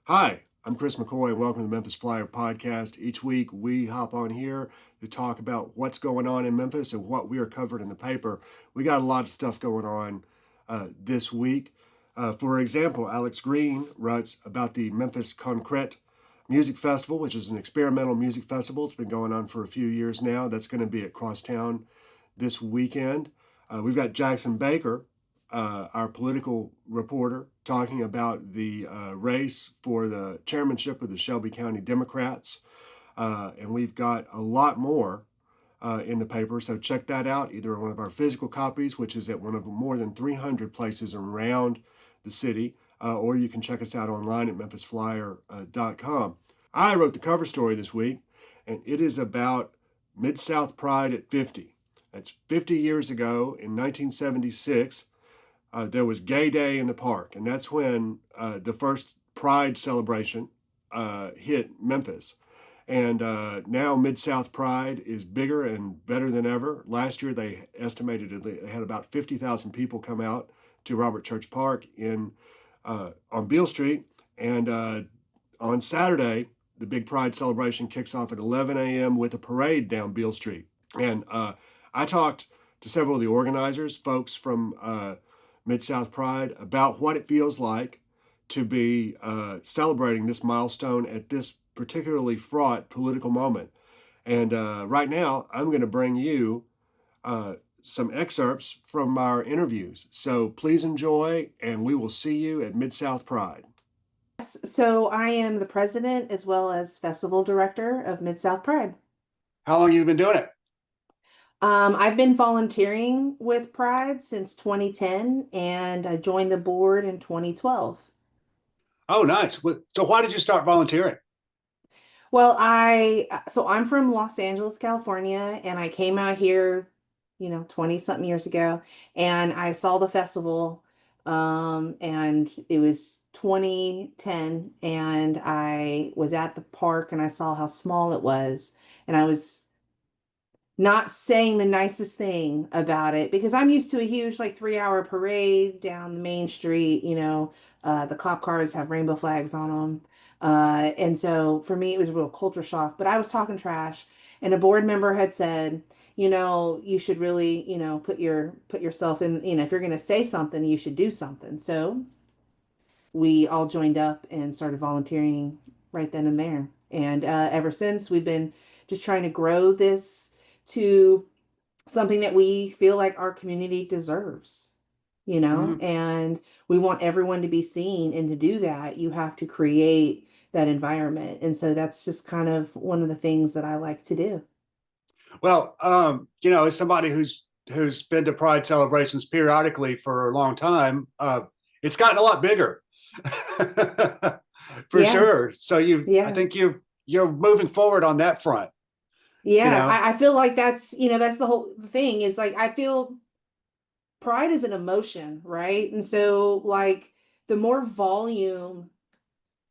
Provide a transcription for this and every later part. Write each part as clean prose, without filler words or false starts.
Hi, I'm Chris McCoy, and welcome to the Memphis Flyer podcast. Each week, we hop on here to talk about what's going on in Memphis and what we are covered in the paper. We got a lot of stuff going on this week. For example, Alex Green writes about the Memphis Concrète Music Festival, which is an experimental music festival. It's been going on for a few years now. That's going to be at Crosstown this weekend. We've got Jackson Baker, our political reporter, talking about the race for the chairmanship of the Shelby County Democrats. And we've got a lot more in the paper, so check that out, either one of our physical copies, which is at one of more than 300 places around the city, or you can check us out online at memphisflyer.com. I wrote the cover story this week, and it is about Mid-South Pride at 50. That's 50 years ago in 1976. There was Gay Day in the park, and that's when the first Pride celebration hit Memphis. And now Mid-South Pride is bigger and better than ever. Last year they estimated they had about 50,000 people come out to Robert Church Park on Beale Street. And on Saturday, the big Pride celebration kicks off at 11 a.m. with a parade down Beale Street. And I talked to several of the organizers, folks from Mid-South Pride, about what it feels like to be celebrating this milestone at this particularly fraught political moment. And right now, I'm going to bring you some excerpts from our interviews. So please enjoy, and we will see you at Mid-South Pride. So I am the president as well as festival director of Mid-South Pride. How long have you been doing it? I've been volunteering with Pride since 2010 and I joined the board in 2012. Oh, nice. So why did you start volunteering? Well, so I'm from Los Angeles, California, and I came out here, 20 something years ago, and I saw the festival, and it was 2010, and I was at the park and I saw how small it was, and I was not saying the nicest thing about it because I'm used to a huge like 3 hour parade down the main street, the cop cars have rainbow flags on them. And so for me, it was a real culture shock, but I was talking trash and a board member had said, you should really, put yourself in, if you're going to say something, you should do something. So we all joined up and started volunteering right then and there. And ever since, we've been just trying to grow this to something that we feel like our community deserves, Mm-hmm. and we want everyone to be seen. And to do that, you have to create that environment. And so that's just kind of one of the things that I like to do. Well, as somebody who's been to Pride celebrations periodically for a long time, it's gotten a lot bigger, for Yeah. sure. So I Yeah. think you're moving forward on that front. You Yeah. know, I feel like that's the whole thing is like, I feel pride is an emotion, right? And so, like, the more volume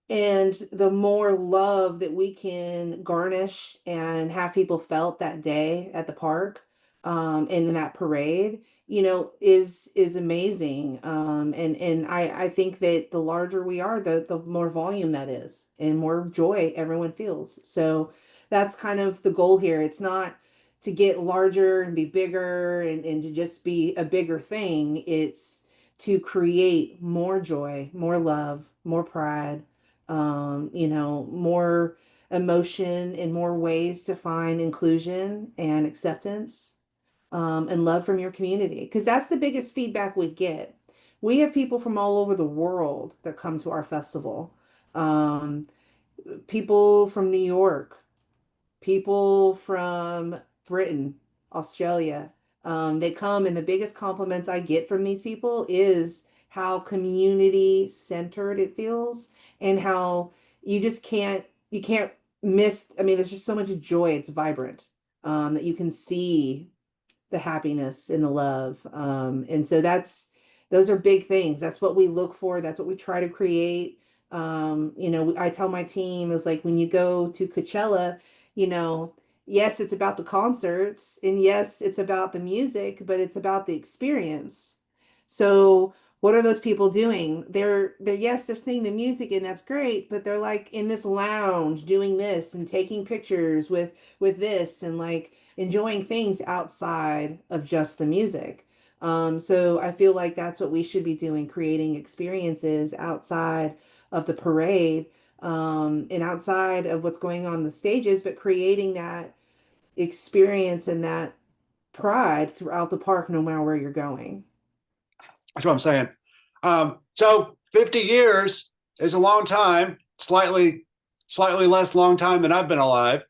and the more love that we can garnish and have people felt that day at the park, and in that parade, is amazing. And I think that the larger we are, the more volume that is, and more joy everyone feels. So that's kind of the goal here. It's not to get larger and be bigger and to just be a bigger thing. It's to create more joy, more love, more pride, more emotion and more ways to find inclusion and acceptance, and love from your community. Because that's the biggest feedback we get. We have people from all over the world that come to our festival. Um, People from New York, people from Britain, Australia. They come, and the biggest compliments I get from these people is how community centered it feels, and how you can't miss. I mean, there's just so much joy. It's vibrant, that you can see the happiness and the love. And so those are big things. That's what we look for. That's what we try to create. I tell my team is like when you go to Coachella, you know, yes, it's about the concerts and yes, it's about the music, but it's about the experience. So what are those people doing? They're yes, they're singing the music and that's great, but they're like in this lounge doing this and taking pictures with this and like enjoying things outside of just the music. So I feel like that's what we should be doing, creating experiences outside of the parade, and outside of what's going on in the stages, but creating that experience and that pride throughout the park, no matter where you're going. That's what I'm saying. So 50 years is a long time, slightly less long time than I've been alive,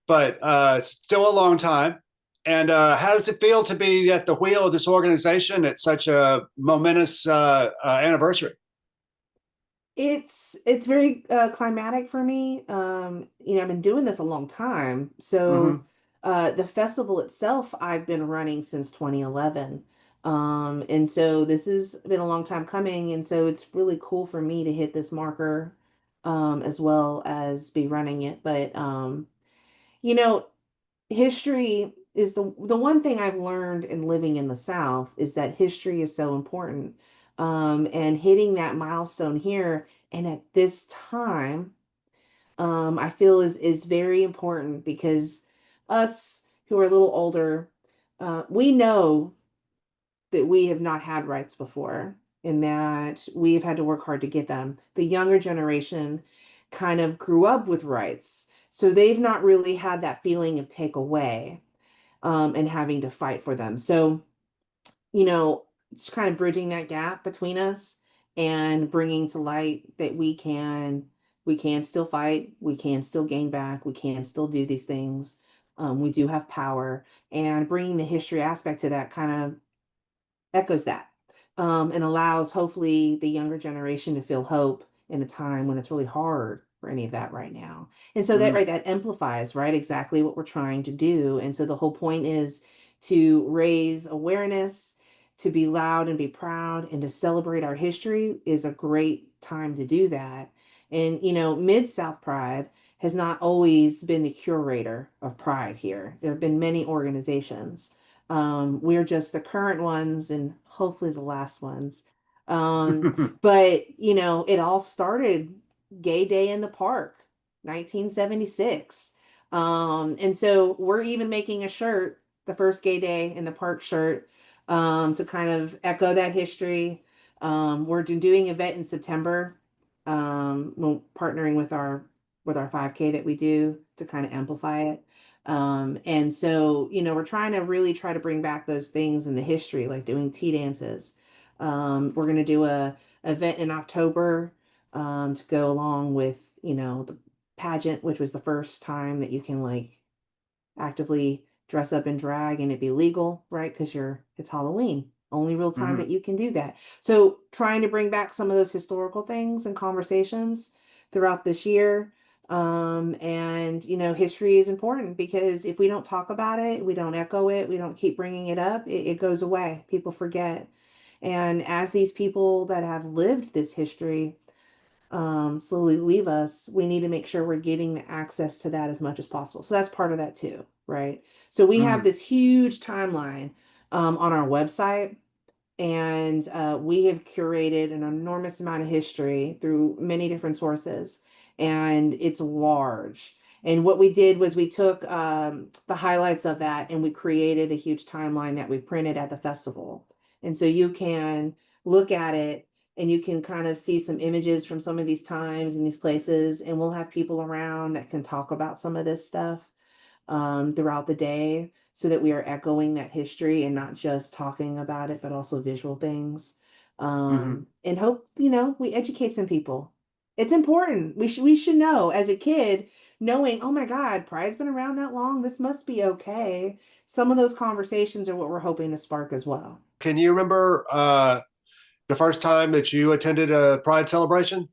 but still a long time. And how does it feel to be at the wheel of this organization at such a momentous anniversary? It's very climatic for me. I've been doing this a long time. So Mm-hmm. the festival itself I've been running since 2011. And so this has been a long time coming, and so it's really cool for me to hit this marker as well as be running it. But you know, history is the one thing I've learned in living in the South is that history is so important. And hitting that milestone here and at this time, I feel is very important because us who are a little older, we know that we have not had rights before and that we've had to work hard to get them. The younger generation kind of grew up with rights, so they've not really had that feeling of take away, and having to fight for them. So, you know, it's kind of bridging that gap between us and bringing to light that we can still fight, we can still gain back, we can still do these things. We do have power, and bringing the history aspect to that kind of echoes that, and allows hopefully the younger generation to feel hope in a time when it's really hard for any of that right now. And so that Mm-hmm. right, that amplifies right exactly what we're trying to do. And so the whole point is to raise awareness, to be loud and be proud, and to celebrate our history is a great time to do that. And Mid South Pride has not always been the curator of pride here. There have been many organizations. We're just the current ones and hopefully the last ones. But it all started Gay Day in the Park, 1976. And so we're even making a shirt, the first Gay Day in the Park shirt, to kind of echo that history. We're doing an event in September, we're partnering with our 5K that we do to kind of amplify it. And so, we're trying to really try to bring back those things in the history, like doing tea dances. We're going to do a event in October, to go along with, the pageant, which was the first time that you can like actively dress up in drag and it be legal, right? Because it's Halloween. Only real time Mm-hmm. that you can do that. So trying to bring back some of those historical things and conversations throughout this year. And history is important because if we don't talk about it, we don't echo it, we don't keep bringing it up, it goes away. People forget. And as these people that have lived this history slowly leave us, we need to make sure we're getting the access to that as much as possible. So that's part of that too, right? So we have Mm-hmm. this huge timeline on our website, and we have curated an enormous amount of history through many different sources, and it's large. And what we did was we took the highlights of that and we created a huge timeline that we printed at the festival. And so you can look at it and you can kind of see some images from some of these times and these places. And we'll have people around that can talk about some of this stuff throughout the day so that we are echoing that history and not just talking about it, but also visual things. Mm-hmm. And hope, we educate some people. It's important. We should know as a kid, knowing, oh my God, Pride's been around that long. This must be okay. Some of those conversations are what we're hoping to spark as well. Can you remember the first time that you attended a Pride celebration?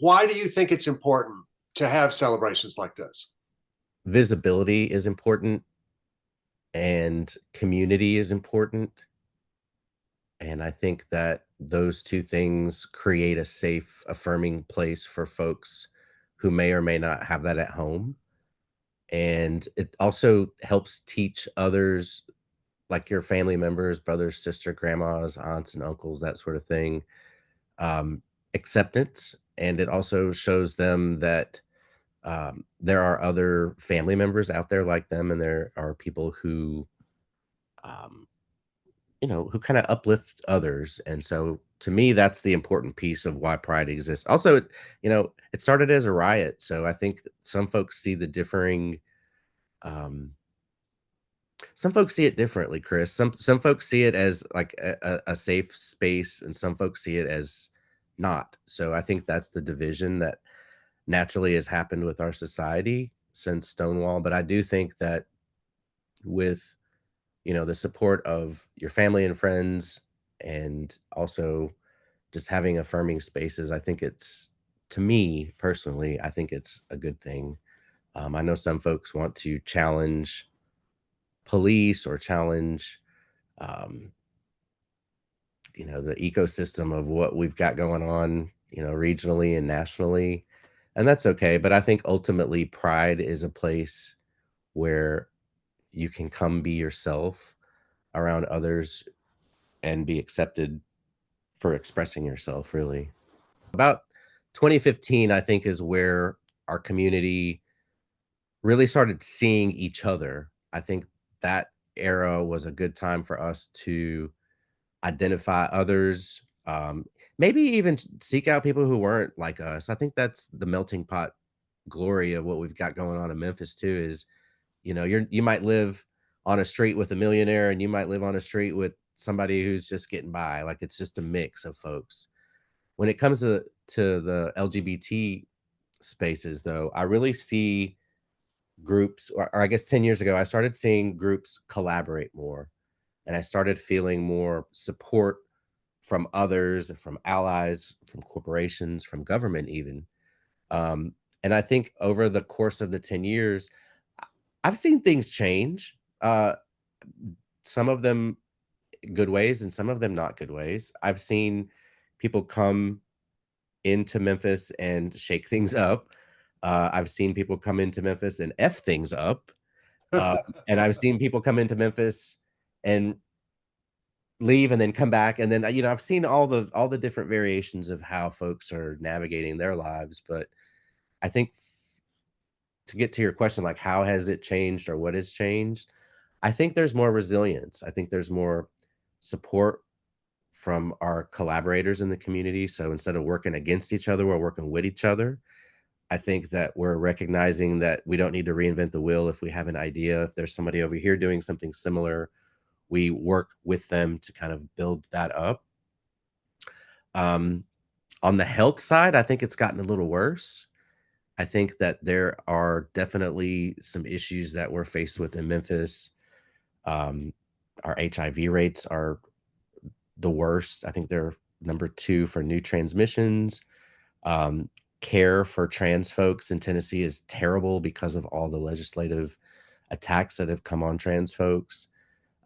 Why do you think it's important to have celebrations like this? Visibility is important and community is important. And I think that those two things create a safe, affirming place for folks who may or may not have that at home. And it also helps teach others, like your family members, brothers, sister, grandmas, aunts, and uncles, that sort of thing, um, acceptance. And it also shows them that there are other family members out there like them, and there are people who, um, who kind of uplift others. And so to me, that's the important piece of why Pride exists. Also, it started as a riot. So I think some folks see the differing, um, some folks see it differently, Chris. Some folks see it as like a safe space, and some folks see it as not. So I think that's the division that naturally has happened with our society since Stonewall. But I do think that with the support of your family and friends, and also just having affirming spaces, I think it's, to me personally, I think it's a good thing. I know some folks want to challenge police or challenge, um, the ecosystem of what we've got going on, regionally and nationally. And that's okay. But I think ultimately, Pride is a place where you can come be yourself around others and be accepted for expressing yourself, really. About 2015, I think, is where our community really started seeing each other. I think that era was a good time for us to identify others, maybe even seek out people who weren't like us. I think that's the melting pot glory of what we've got going on in Memphis too. Is you might live on a street with a millionaire, and you might live on a street with somebody who's just getting by. Like, it's just a mix of folks. When it comes to the LGBT spaces, though, I really see groups, or I guess 10 years ago, I started seeing groups collaborate more, and I started feeling more support from others, from allies, from corporations, from government even. Um, and I think over the course of the 10 years, I've seen things change. Some of them good ways and some of them not good ways. I've seen people come into Memphis and shake things up. I've seen people come into Memphis and F things up. Um, and I've seen people come into Memphis and leave and then come back. And then, I've seen all the different variations of how folks are navigating their lives. But I think to get to your question, like, how has it changed or what has changed? I think there's more resilience. I think there's more support from our collaborators in the community. So instead of working against each other, we're working with each other. I think that we're recognizing that we don't need to reinvent the wheel. If we have an idea, if there's somebody over here doing something similar, we work with them to kind of build that up. Um, on the health side, I think it's gotten a little worse. I think that there are definitely some issues that we're faced with in Memphis. Um, our HIV rates are the worst. I think they're number 2 for new transmissions. Um, Care for trans folks in Tennessee is terrible because of all the legislative attacks that have come on trans folks.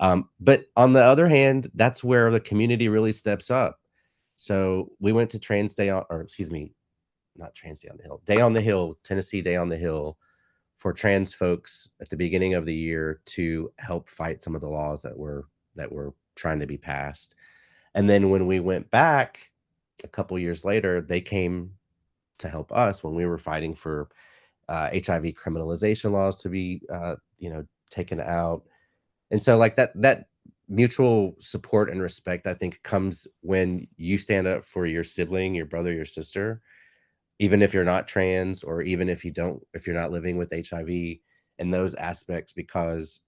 But on the other hand, that's where the community really steps up. So we went to Trans Day on, or excuse me, not Trans Day on the Hill, Day on the Hill, Tennessee Day on the Hill, for trans folks at the beginning of the year to help fight some of the laws that were trying to be passed. And then when we went back a couple years later, they came to help us when we were fighting for HIV criminalization laws to be, taken out. And so, like, that mutual support and respect, I think, comes when you stand up for your sibling, your brother, your sister, even if you're not trans, or even if you're not living with HIV, in those aspects, because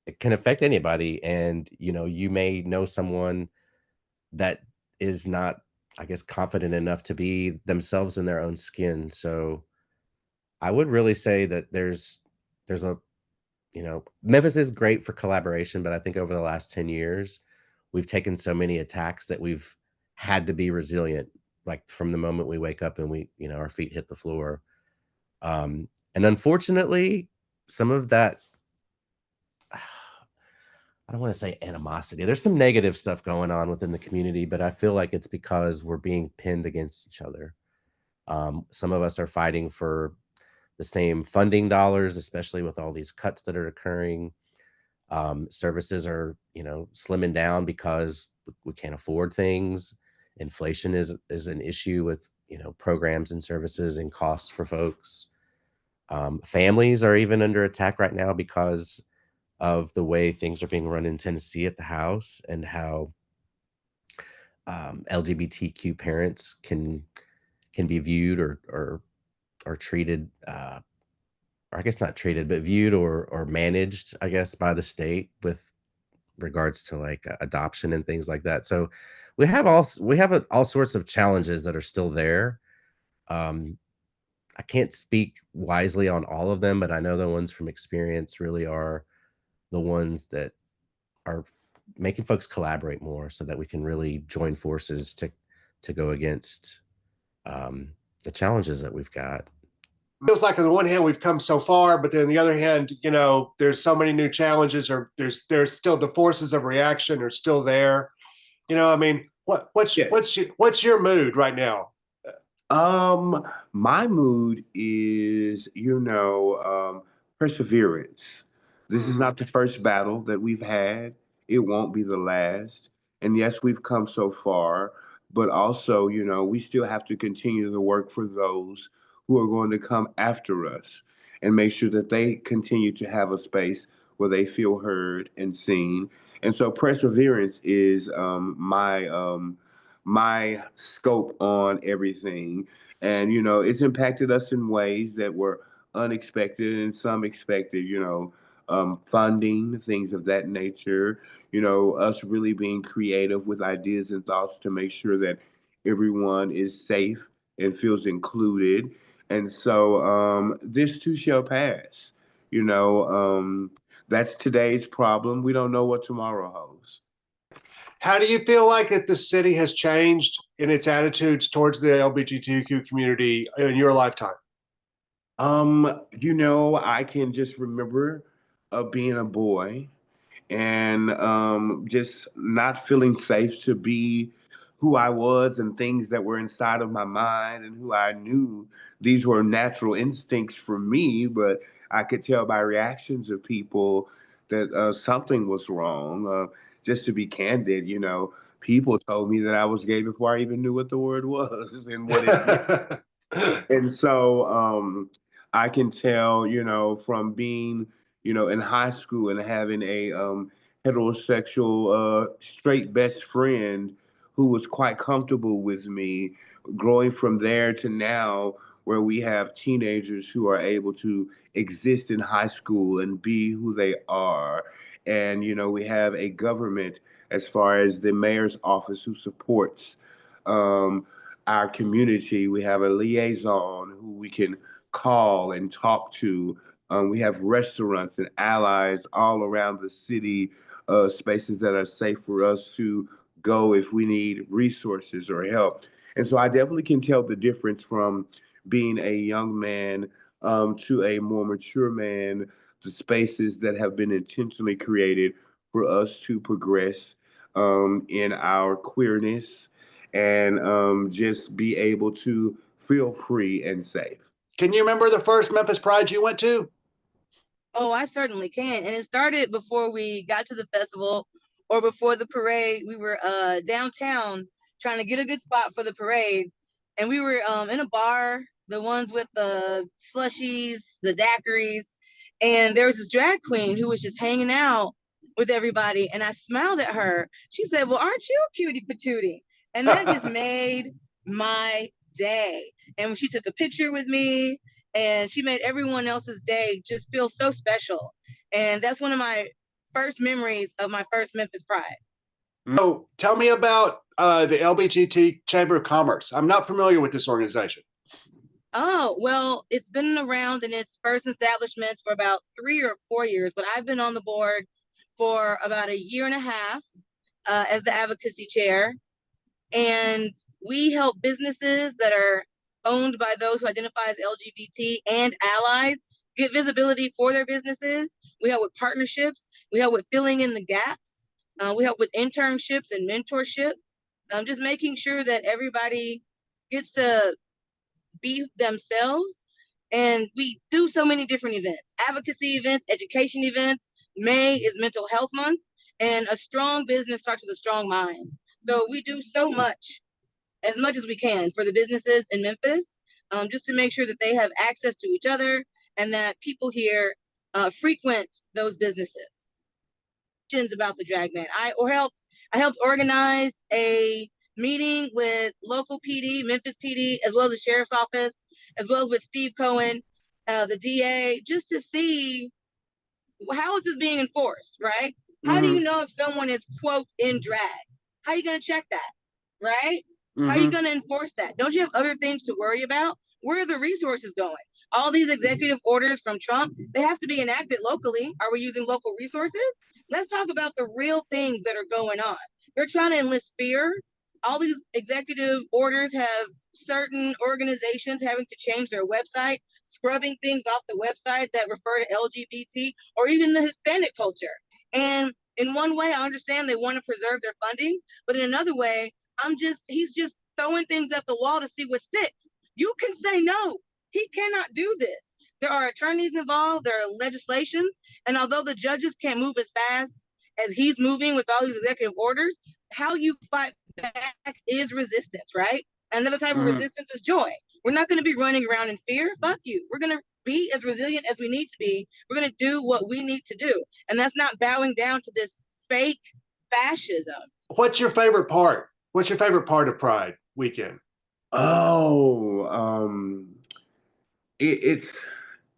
it can affect anybody. And, you may know someone that is not, I guess, confident enough to be themselves in their own skin. So I would really say that there's a, Memphis is great for collaboration, but I think over the last 10 years, we've taken so many attacks that we've had to be resilient. like from the moment we wake up and our feet hit the floor. And unfortunately, some of that, I don't want to say animosity. There's some negative stuff going on within the community, but I feel like it's because we're being pinned against each other. Some of us are fighting for the same funding dollars, especially with all these cuts that are occurring. Services are, slimming down because we can't afford things. Inflation is an issue with, programs and services and costs for folks. Families are even under attack right now because of the way things are being run in Tennessee at the house, and how LGBTQ parents can be viewed or treated, or I guess not treated, but viewed or managed, I guess, by the state with regards to like adoption and things like that. So all sorts of challenges that are still there. Um, I can't speak wisely on all of them, but I know the ones from experience really are the ones that are making folks collaborate more so that we can really join forces to go against um, the challenges that we've got. Feels like on the one hand we've come so far, but then on the other hand, there's so many new challenges, or there's still the forces of reaction are still there. I mean, what's your mood right now? My mood is, perseverance. This is not the first battle that we've had. It won't be the last. And yes, we've come so far, but also, we still have to continue to work for those who are going to come after us and make sure that they continue to have a space where they feel heard and seen. And so perseverance is my scope on everything. And, it's impacted us in ways that were unexpected and some expected, funding, things of that nature, us really being creative with ideas and thoughts to make sure that everyone is safe and feels included. And so this too shall pass. You know, that's today's problem. We don't know what tomorrow holds. How do you feel like that the city has changed in its attitudes towards the LBGTQ community in your lifetime? I can just remember being a boy and just not feeling safe to be who I was and things that were inside of my mind and who I knew. These were natural instincts for me, but I could tell by reactions of people that something was wrong. Just to be candid, people told me that I was gay before I even knew what the word was and what it meant. And so I can tell, from being, in high school and having a heterosexual straight best friend who was quite comfortable with me, growing from there to now, where we have teenagers who are able to exist in high school and be who they are. And, we have a government as far as the mayor's office who supports. Um, our community. We have a liaison who we can call and talk to. We have restaurants and allies all around the city, spaces that are safe for us to go if we need resources or help. And so I definitely can tell the difference from being a young man to a more mature man, the spaces that have been intentionally created for us to progress in our queerness and just be able to feel free and safe. Can you remember the first Memphis Pride you went to? Oh, I certainly can. And it started before we got to the festival or before the parade. We were downtown trying to get a good spot for the parade. And we were in a bar, the ones with the slushies, the daiquiris. And there was this drag queen who was just hanging out with everybody. And I smiled at her. She said, "Well, aren't you a cutie patootie?" And that just made my day. And when she took a picture with me, and she made everyone else's day just feel so special. And that's one of my first memories of my first Memphis Pride. Oh, tell me about the LBGT Chamber of Commerce. I'm not familiar with this organization. Oh, well, it's been around in its first establishment for about 3 or 4 years, but I've been on the board for about a year and a half as the advocacy chair. And We help businesses that are owned by those who identify as LGBT and allies get visibility for their businesses. We help with partnerships. We help with filling in the gaps. We help with internships and mentorship. Just making sure that everybody gets to be themselves. And we do so many different events, advocacy events, education events. May is Mental Health Month, and a strong business starts with a strong mind. So we do so much, as much as we can for the businesses in Memphis, just to make sure that they have access to each other and that people here frequent those businesses. About the drag man, I helped organize a meeting with local PD, Memphis PD, as well as the sheriff's office, as well as with Steve Cohen, the DA, just to see how is this being enforced, right? How do you know if someone is, quote, in drag? How are you going to check that, right? How are you going to enforce that? Don't you have other things to worry about? Where are the resources going? All these executive orders from Trump, they have to be enacted locally. Are we using local resources? Let's talk about the real things that are going on. They're trying to enlist fear. All these executive orders have certain organizations having to change their website, scrubbing things off the website that refer to LGBT or even the Hispanic culture. And in one way, I understand they want to preserve their funding, but in another way, he's just throwing things at the wall to see what sticks. You can say no. He cannot do this. There are attorneys involved, there are legislations, and although the judges can't move as fast as he's moving with all these executive orders, how you fight back is resistance, right? Another type of resistance is joy. We're not going to be running around in fear. Fuck you. We're going to be as resilient as we need to be. We're going to do what we need to do. And that's not bowing down to this fake fascism. What's your favorite part? What's your favorite part of Pride weekend?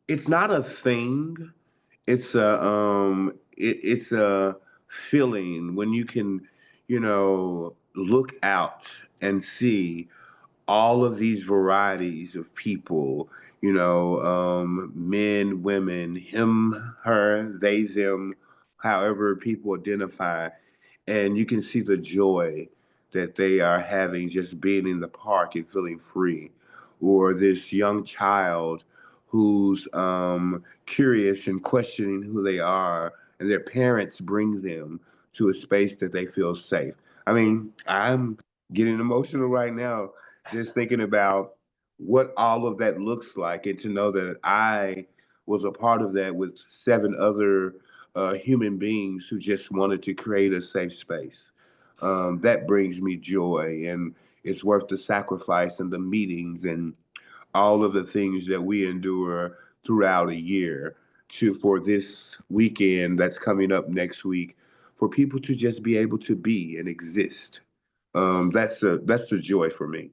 It's not a thing. It's a feeling when you can, look out and see all of these varieties of people, men, women, him, her, they, them, however people identify. And you can see the joy that they are having just being in the park and feeling free. Or this young child who's curious and questioning who they are, and their parents bring them to a space that they feel safe. I mean, I'm getting emotional right now just thinking about what all of that looks like, and to know that I was a part of that with 7 other human beings who just wanted to create a safe space. That brings me joy, and it's worth the sacrifice and the meetings and all of the things that we endure throughout a year for this weekend that's coming up next week, for people to just be able to be and exist. That's the joy for me.